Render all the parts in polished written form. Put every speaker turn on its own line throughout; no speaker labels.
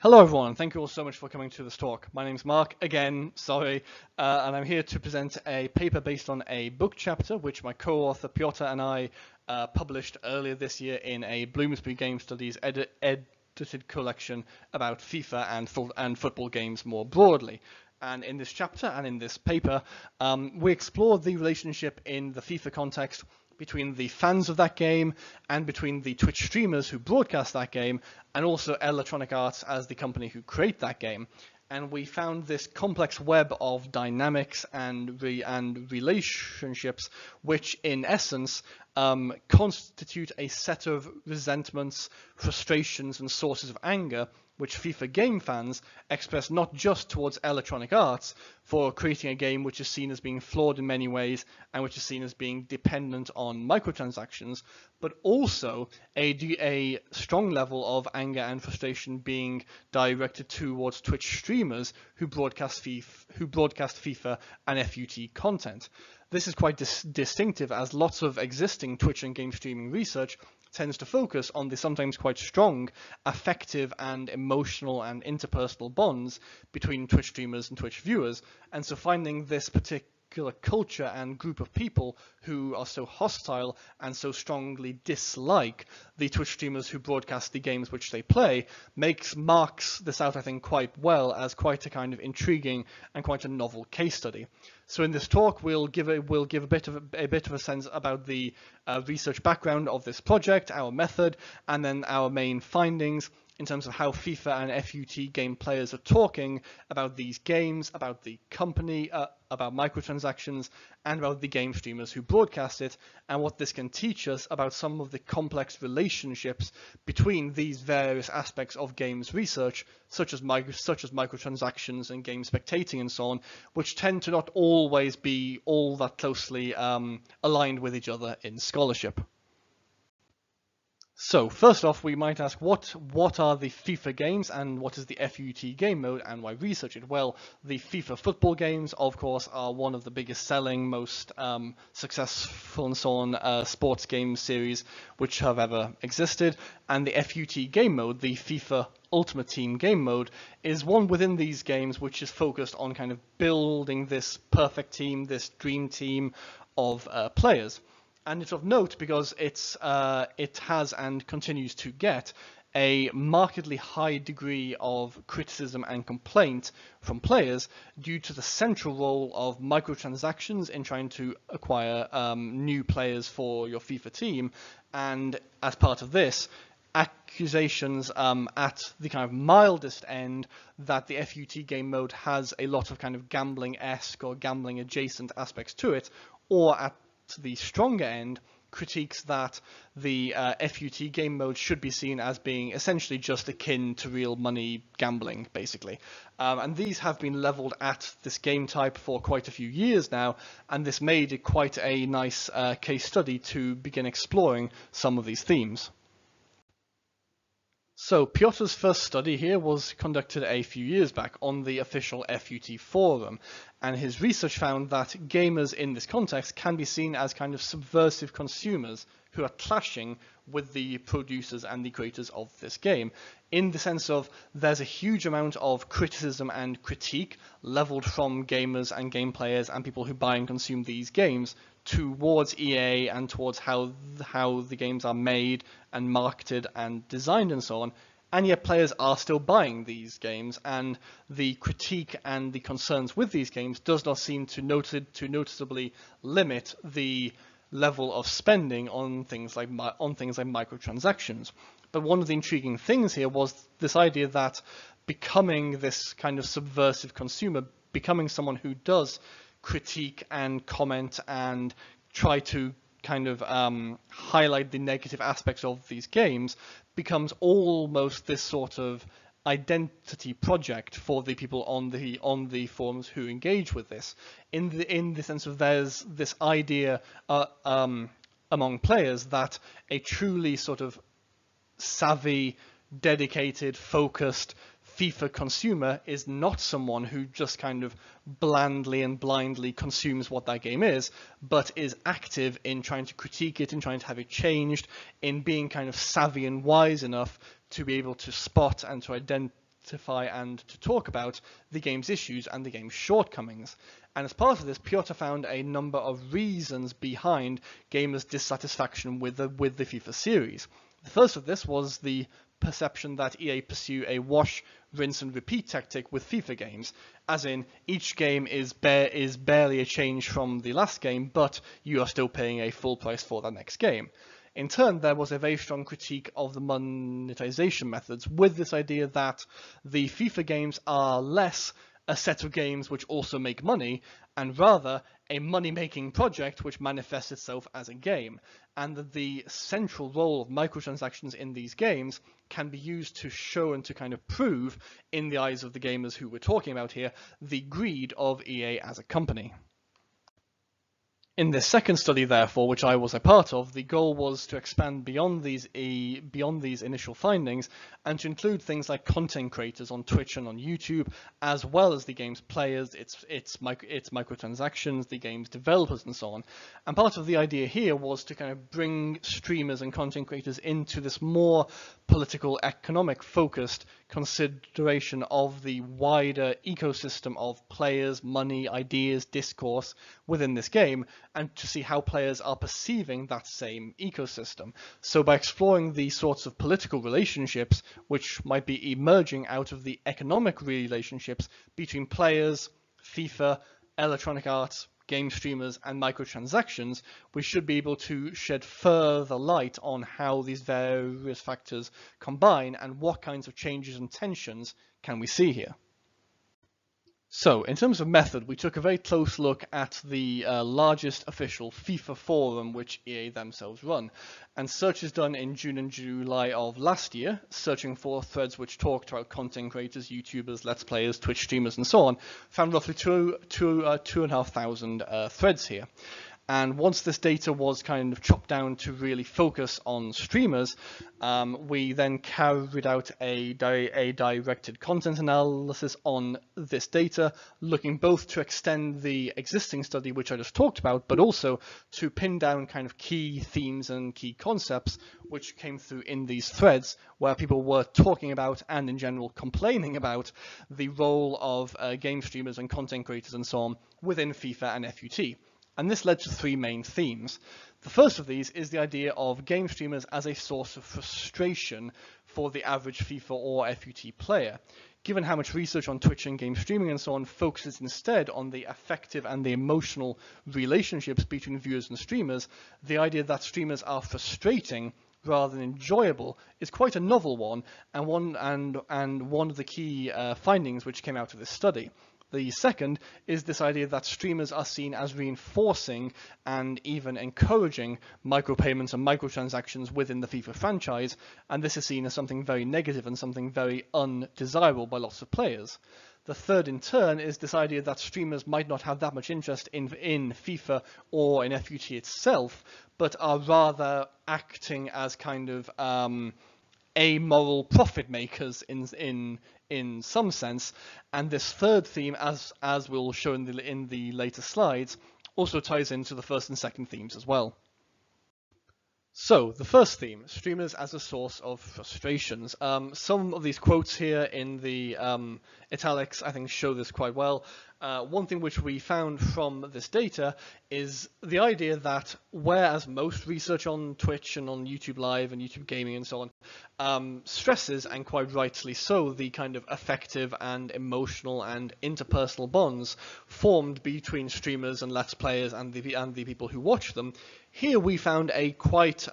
Hello everyone, thank you all so much for coming to this talk. My name's Mark, again, sorry, and I'm here to present a paper based on a book chapter which my co-author Piotr and I published earlier this year in a Bloomsbury Game Studies edited collection about FIFA and football games more broadly. And in this chapter and in this paper, we explore the relationship in the FIFA context between the fans of that game and between the Twitch streamers who broadcast that game, and also Electronic Arts as the company who create that game. And we found this complex web of dynamics and relationships, which in essence constitute a set of resentments, frustrations, and sources of anger which FIFA game fans express not just towards Electronic Arts for creating a game which is seen as being flawed in many ways and which is seen as being dependent on microtransactions, but also a strong level of anger and frustration being directed towards Twitch streamers who broadcast FIFA and FUT content. This is quite distinctive, as lots of existing Twitch and game streaming research tends to focus on the sometimes quite strong affective and emotional and interpersonal bonds between Twitch streamers and Twitch viewers, and so finding this particular culture and group of people who are so hostile and so strongly dislike the Twitch streamers who broadcast the games which they play marks this out, I think, quite well as quite a kind of intriguing and quite a novel case study. So in this talk, we'll give a bit of a sense about the research background of this project, our method, and then our main findings in terms of how FIFA and FUT game players are talking about these games, about the company, about microtransactions, and about the game streamers who broadcast it, and what this can teach us about some of the complex relationships between these various aspects of games research, such as microtransactions and game spectating and so on, which tend to not always be all that closely aligned with each other in scholarship. So first off, we might ask what are the FIFA games and what is the FUT game mode and why research it? Well, the FIFA football games, of course, are one of the biggest selling, most successful and so on sports game series which have ever existed, and the FUT game mode, the FIFA Ultimate Team game mode, is one within these games which is focused on kind of building this perfect team, this dream team of players. And it's of note because it has and continues to get a markedly high degree of criticism and complaint from players due to the central role of microtransactions in trying to acquire new players for your FIFA team, and as part of this, accusations at the kind of mildest end that the FUT game mode has a lot of kind of gambling-esque or gambling-adjacent aspects to it, or at the stronger end, critiques that the FUT game mode should be seen as being essentially just akin to real money gambling, basically. And these have been leveled at this game type for quite a few years now, and this made it quite a nice case study to begin exploring some of these themes. So Piotr's first study here was conducted a few years back on the official FUT forum, and his research found that gamers in this context can be seen as kind of subversive consumers who are clashing with the producers and the creators of this game, in the sense of there's a huge amount of criticism and critique leveled from gamers and game players and people who buy and consume these games towards EA and towards how the games are made and marketed and designed and so on, and yet players are still buying these games, and the critique and the concerns with these games does not seem to noticeably limit the level of spending on things like microtransactions. But one of the intriguing things here was this idea that becoming this kind of subversive consumer, becoming someone who does critique and comment and try to kind of highlight the negative aspects of these games, becomes almost this sort of identity project for the people on the forums who engage with this, in the sense of there's this idea among players that a truly sort of savvy, dedicated, focused FIFA consumer is not someone who just kind of blandly and blindly consumes what that game is, but is active in trying to critique it, in trying to have it changed, in being kind of savvy and wise enough to be able to spot and to identify and to talk about the game's issues and the game's shortcomings. And as part of this, Piotr found a number of reasons behind gamers' dissatisfaction with the FIFA series. The first of this was the perception that EA pursue a wash, rinse and repeat tactic with FIFA games, as in each game is barely a change from the last game, but you are still paying a full price for that next game. In turn, there was a very strong critique of the monetization methods, with this idea that the FIFA games are less a set of games which also make money, and rather a money-making project which manifests itself as a game, and that the central role of microtransactions in these games can be used to show and to kind of prove, in the eyes of the gamers who we're talking about here, the greed of EA as a company. In this second study, therefore, which I was a part of, the goal was to expand beyond these initial findings and to include things like content creators on Twitch and on YouTube, as well as the game's players, its microtransactions, the game's developers, and so on. And part of the idea here was to kind of bring streamers and content creators into this more political, economic focused consideration of the wider ecosystem of players, money, ideas, discourse within this game, and to see how players are perceiving that same ecosystem. So by exploring the sorts of political relationships which might be emerging out of the economic relationships between players, FIFA, electronic arts, game streamers, and microtransactions, we should be able to shed further light on how these various factors combine and what kinds of changes and tensions can we see here. So, in terms of method, we took a very close look at the largest official FIFA forum which EA themselves run, and searches done in June and July of last year, searching for threads which talked about content creators, YouTubers, Let's Players, Twitch streamers, and so on, found roughly 2,500 threads here. And once this data was kind of chopped down to really focus on streamers, we then carried out a directed content analysis on this data, looking both to extend the existing study, which I just talked about, but also to pin down kind of key themes and key concepts which came through in these threads, where people were talking about and in general complaining about the role of game streamers and content creators and so on within FIFA and FUT. And this led to three main themes. The first of these is the idea of game streamers as a source of frustration for the average FIFA or FUT player. Given how much research on Twitch and game streaming and so on focuses instead on the affective and the emotional relationships between viewers and streamers, the idea that streamers are frustrating rather than enjoyable is quite a novel one, and one of the key findings which came out of this study. The second is this idea that streamers are seen as reinforcing and even encouraging micropayments and microtransactions within the FIFA franchise, and this is seen as something very negative and something very undesirable by lots of players. The third, in turn, is this idea that streamers might not have that much interest in FIFA or in FUT itself, but are rather acting as kind of amoral profit makers in some sense. And this third theme, as we'll show in the later slides, also ties into the first and second themes as well. So, the first theme, streamers as a source of frustrations. Some of these quotes here in the italics, I think, show this quite well. One thing which we found from this data is the idea that whereas most research on Twitch and on YouTube Live and YouTube Gaming and so on stresses, and quite rightly so, the kind of affective and emotional and interpersonal bonds formed between streamers and Let's Players and the people who watch them, here we found a quite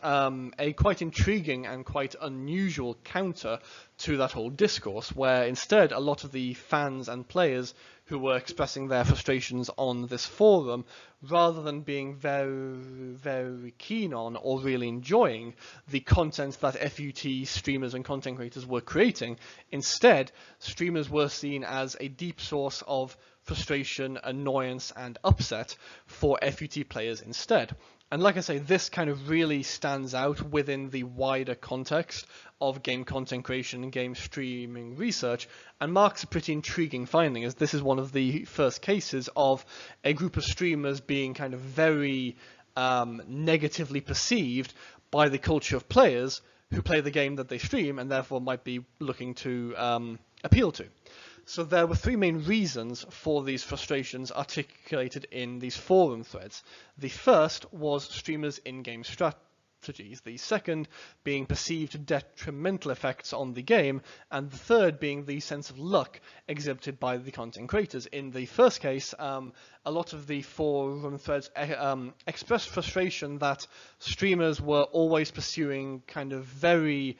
intriguing and quite unusual counter to that whole discourse, where instead a lot of the fans and players who were expressing their frustrations on this forum, rather than being very keen on or really enjoying the content that FUT streamers and content creators were creating, instead streamers were seen as a deep source of frustration, annoyance and upset for FUT players instead. And like I say, this kind of really stands out within the wider context of game content creation and game streaming research, and marks a pretty intriguing finding, as this is one of the first cases of a group of streamers being kind of very negatively perceived by the culture of players who play the game that they stream, and therefore might be looking to appeal to. So there were three main reasons for these frustrations articulated in these forum threads. The first was streamers' in-game strategies, the second being perceived detrimental effects on the game, and the third being the sense of luck exhibited by the content creators. In the first case, a lot of the forum threads expressed frustration that streamers were always pursuing kind of very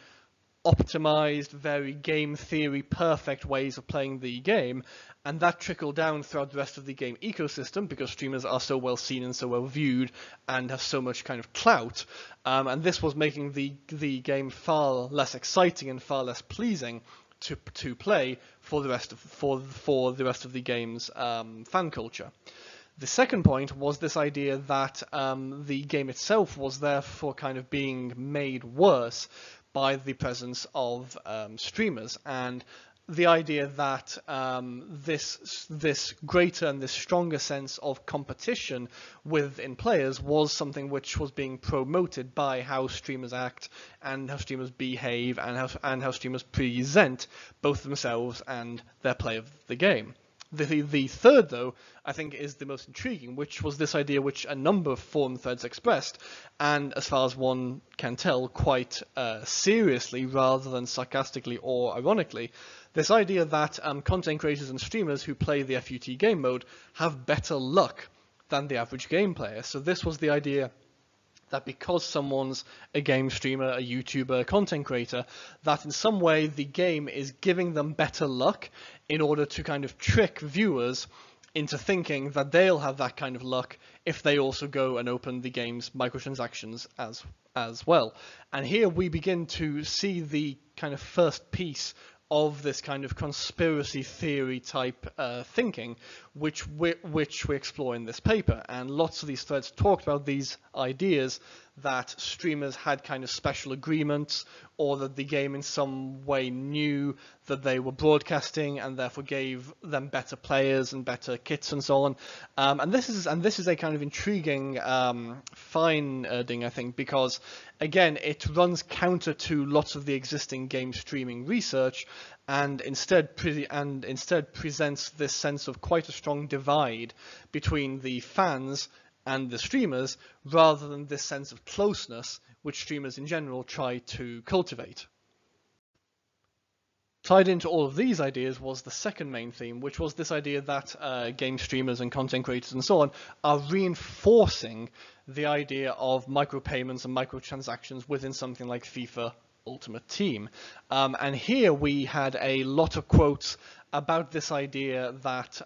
optimized, very game theory perfect ways of playing the game, and that trickled down throughout the rest of the game ecosystem because streamers are so well seen and so well viewed and have so much kind of clout, and this was making the game far less exciting and far less pleasing to play for the rest of the game's fan culture. The second point was this idea that the game itself was therefore kind of being made worse by the presence of streamers, and the idea that this greater and this stronger sense of competition within players was something which was being promoted by how streamers act and how streamers behave and how streamers present both themselves and their play of the game. The third, though, I think is the most intriguing, which was this idea which a number of forum threads expressed, and as far as one can tell, quite seriously rather than sarcastically or ironically, this idea that content creators and streamers who play the FUT game mode have better luck than the average game player. So this was the idea that because someone's a game streamer, a YouTuber, a content creator, that in some way the game is giving them better luck in order to kind of trick viewers into thinking that they'll have that kind of luck if they also go and open the game's microtransactions as well. And here we begin to see the kind of first piece of this kind of conspiracy theory type thinking, which we explore in this paper. And lots of these threads talked about these ideas that streamers had kind of special agreements, or that the game in some way knew that they were broadcasting and therefore gave them better players and better kits and so on. And this is a kind of intriguing finding, I think, because again it runs counter to lots of the existing game streaming research, and instead presents this sense of quite a strong divide between the fans and the streamers, rather than this sense of closeness which streamers in general try to cultivate. Tied into all of these ideas was the second main theme, which was this idea that game streamers and content creators and so on are reinforcing the idea of micropayments and microtransactions within something like FIFA Ultimate Team. And here we had a lot of quotes about this idea that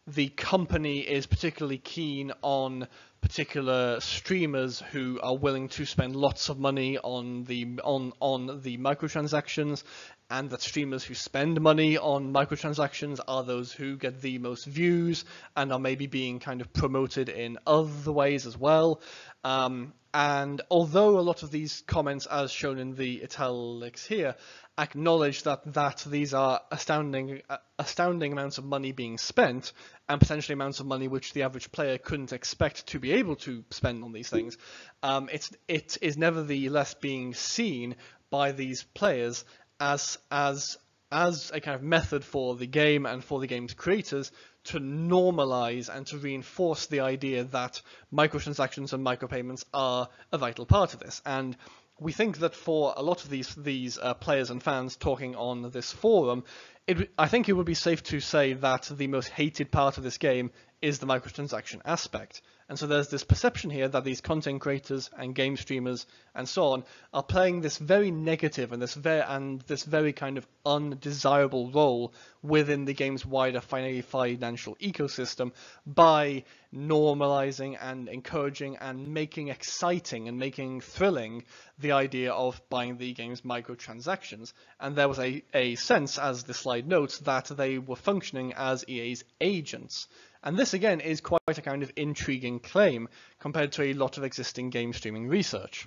the company is particularly keen on particular streamers who are willing to spend lots of money on the microtransactions, and that streamers who spend money on microtransactions are those who get the most views and are maybe being kind of promoted in other ways as well. And although a lot of these comments, as shown in the italics here, acknowledge that these are astounding amounts of money being spent, and potentially amounts of money which the average player couldn't expect to be able to spend on these things, it is nevertheless being seen by these players as a kind of method for the game and for the game's creators to normalize and to reinforce the idea that microtransactions and micropayments are a vital part of this. And we think that for a lot of these players and fans talking on this forum, I think it would be safe to say that the most hated part of this game is the microtransaction aspect. And so there's this perception here that these content creators and game streamers and so on are playing this very negative and this very kind of undesirable role within the game's wider financial ecosystem by normalizing and encouraging and making exciting and making thrilling the idea of buying the game's microtransactions. And there was a sense, as the slide notes, that they were functioning as EA's agents. And this, again, is quite a kind of intriguing claim compared to a lot of existing game streaming research.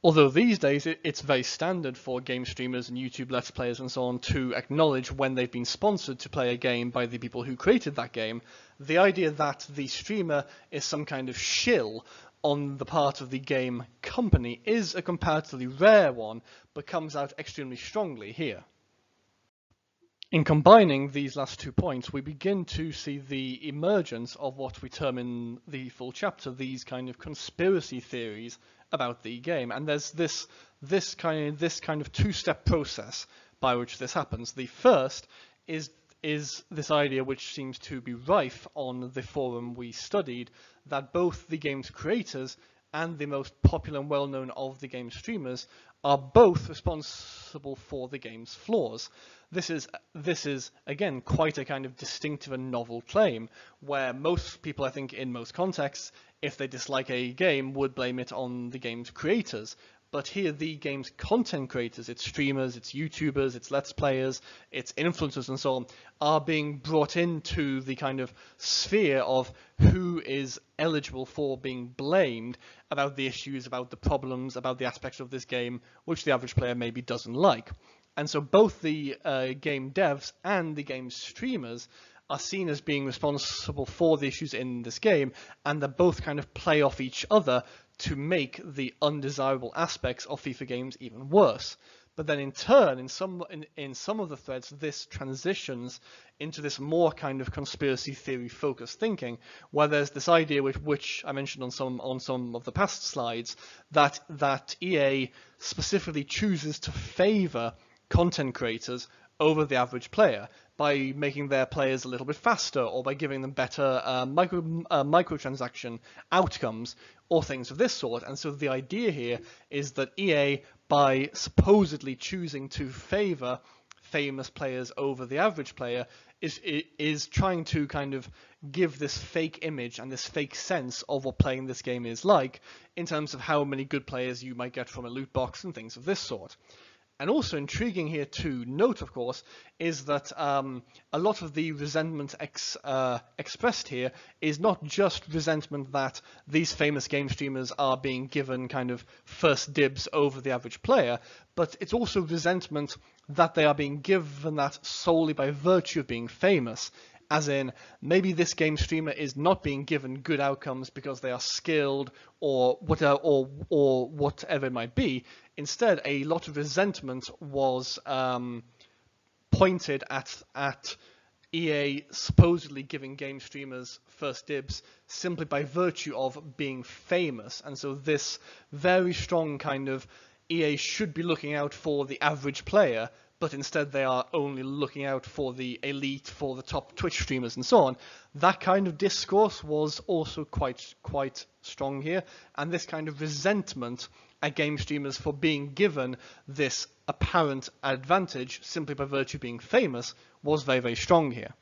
Although these days it's very standard for game streamers and YouTube Let's Players and so on to acknowledge when they've been sponsored to play a game by the people who created that game, the idea that the streamer is some kind of shill on the part of the game company is a comparatively rare one, but comes out extremely strongly here. In combining these last 2 points, we begin to see the emergence of what we term in the full chapter these kind of conspiracy theories about the game. And there's this kind of two-step process by which this happens. The first is this idea, which seems to be rife on the forum we studied, that both the game's creators and the most popular and well-known of the game streamers are both responsible for the game's flaws. This is again quite a kind of distinctive and novel claim, where most people, I think, in most contexts, if they dislike a game, would blame it on the game's creators. But here, the game's content creators, its streamers, its YouTubers, its Let's Players, its influencers and so on, are being brought into the kind of sphere of who is eligible for being blamed about the issues, about the problems, about the aspects of this game which the average player maybe doesn't like. And so both the game devs and the game streamers are seen as being responsible for the issues in this game, and they both kind of play off each other to make the undesirable aspects of FIFA games even worse. But then in turn, in some of the threads, this transitions into this more kind of conspiracy theory focused thinking, where there's this idea which I mentioned on some of the past slides, that EA specifically chooses to favor content creators over the average player by making their players a little bit faster, or by giving them better microtransaction outcomes, or things of this sort. And so the idea here is that EA, by supposedly choosing to favor famous players over the average player, is trying to kind of give this fake image and this fake sense of what playing this game is like, in terms of how many good players you might get from a loot box and things of this sort. And also intriguing here to note, of course, is that a lot of the resentment expressed here is not just resentment that these famous game streamers are being given kind of first dibs over the average player, but it's also resentment that they are being given that solely by virtue of being famous. As in, maybe this game streamer is not being given good outcomes because they are skilled or whatever it might be. Instead, a lot of resentment was pointed at EA supposedly giving game streamers first dibs simply by virtue of being famous. And so this very strong kind of EA should be looking out for the average player, but instead they are only looking out for the elite, for the top Twitch streamers and so on. That kind of discourse was also quite strong here, and this kind of resentment at game streamers for being given this apparent advantage simply by virtue of being famous was very, very strong here.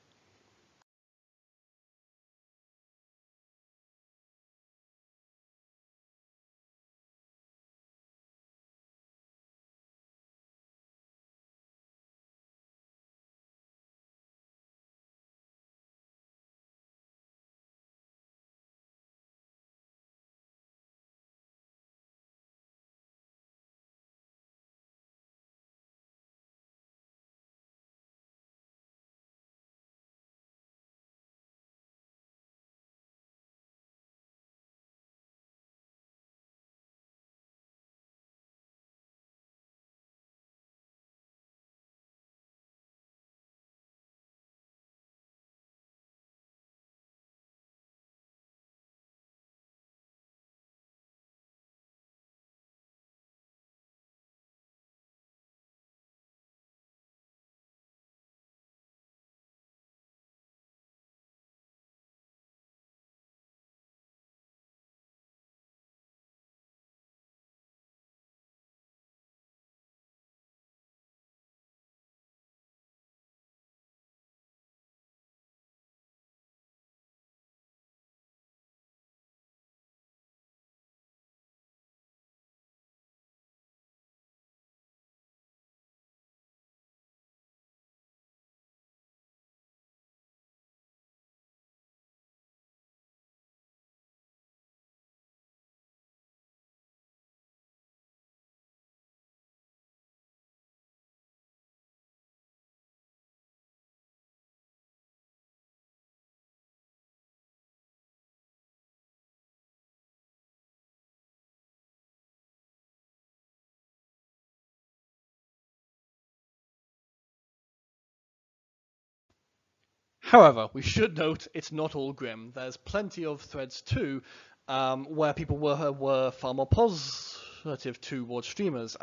However, we should note it's not all grim. There's plenty of threads too, where people were far more positive towards streamers.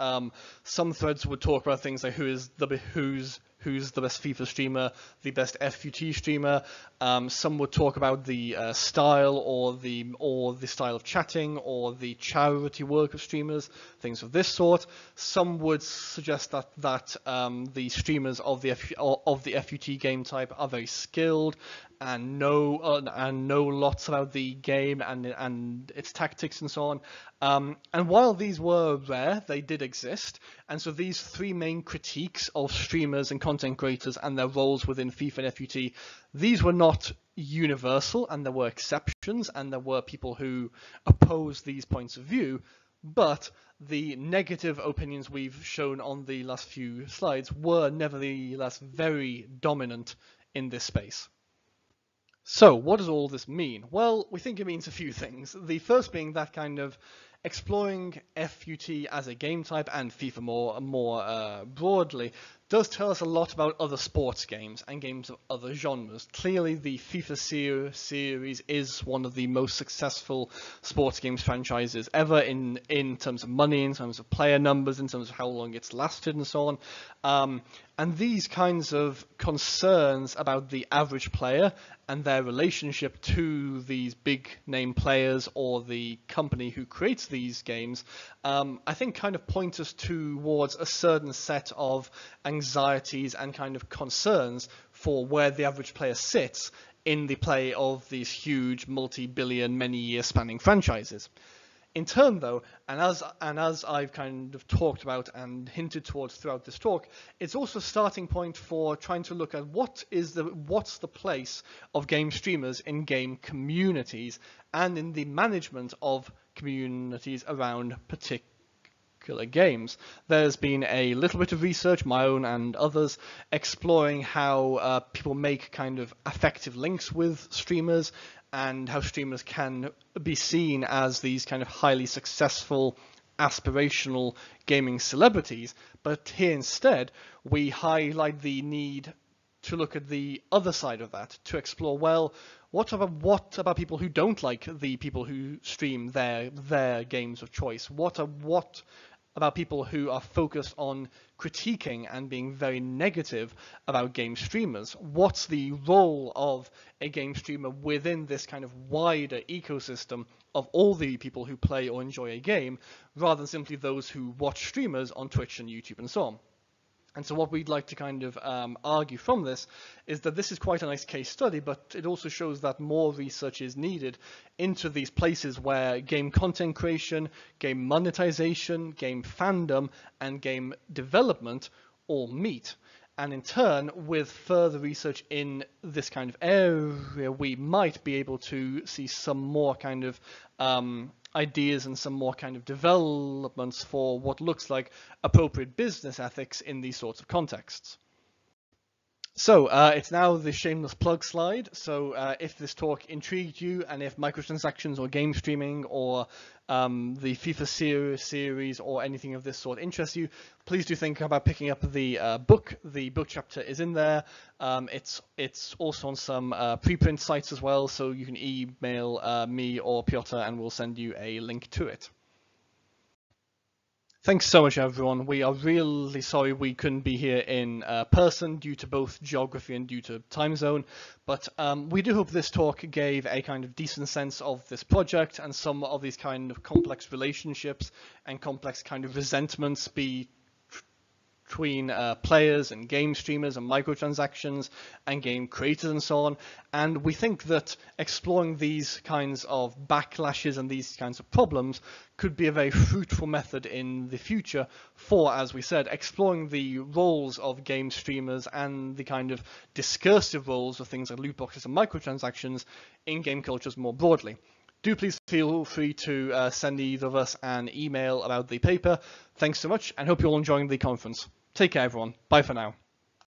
Some threads would talk about things like who's the best FIFA streamer, the best FUT streamer. Some would talk about the style or the style of chatting or the charity work of streamers, things of this sort. Some would suggest that the streamers of the FUT game type are very skilled and know lots about the game and its tactics and so on. And while these were rare, they did exist. And so these three main critiques of streamers and content creators and their roles within FIFA and FUT, these were not universal, and there were exceptions, and there were people who opposed these points of view. But the negative opinions we've shown on the last few slides were nevertheless very dominant in this space. So what does all this mean? Well, we think it means a few things. The first being that kind of exploring FUT as a game type and FIFA more broadly does tell us a lot about other sports games and games of other genres. Clearly, the FIFA series is one of the most successful sports games franchises ever in terms of money, in terms of player numbers, in terms of how long it's lasted and so on. And these kinds of concerns about the average player and their relationship to these big name players or the company who creates these games, I think kind of point us towards a certain set of anxieties and kind of concerns for where the average player sits in the play of these huge multi-billion, many-year spanning franchises. In turn, though, and as I've kind of talked about and hinted towards throughout this talk, it's also a starting point for trying to look at what's the place of game streamers in game communities and in the management of communities around particular games. There's been a little bit of research, my own and others, exploring how people make kind of effective links with streamers and how streamers can be seen as these kind of highly successful, aspirational gaming celebrities. But here instead, we highlight the need to look at the other side of that, to explore, well, what about people who don't like the people who stream their games of choice? What about people who are focused on critiquing and being very negative about game streamers? What's the role of a game streamer within this kind of wider ecosystem of all the people who play or enjoy a game, rather than simply those who watch streamers on Twitch and YouTube and so on? And so what we'd like to kind of argue from this is that this is quite a nice case study, but it also shows that more research is needed into these places where game content creation, game monetization, game fandom, and game development all meet. And in turn, with further research in this kind of area, we might be able to see some more kind of ideas and some more kind of developments for what looks like appropriate business ethics in these sorts of contexts. So it's now the shameless plug slide. So if this talk intrigued you, and if microtransactions or game streaming or the FIFA series or anything of this sort interests you, please do think about picking up the book. The book chapter is in there. It's also on some preprint sites as well, so you can email me or Piotr and we'll send you a link to it. Thanks so much, everyone. We are really sorry we couldn't be here in person due to both geography and due to time zone, but we do hope this talk gave a kind of decent sense of this project and some of these kind of complex relationships and complex kind of resentments between players and game streamers and microtransactions and game creators and so on. And we think that exploring these kinds of backlashes and these kinds of problems could be a very fruitful method in the future for, as we said, exploring the roles of game streamers and the kind of discursive roles of things like loot boxes and microtransactions in game cultures more broadly. Do please feel free to send either of us an email about the paper. Thanks so much and hope you're all enjoying the conference. Take care, everyone. Bye for now.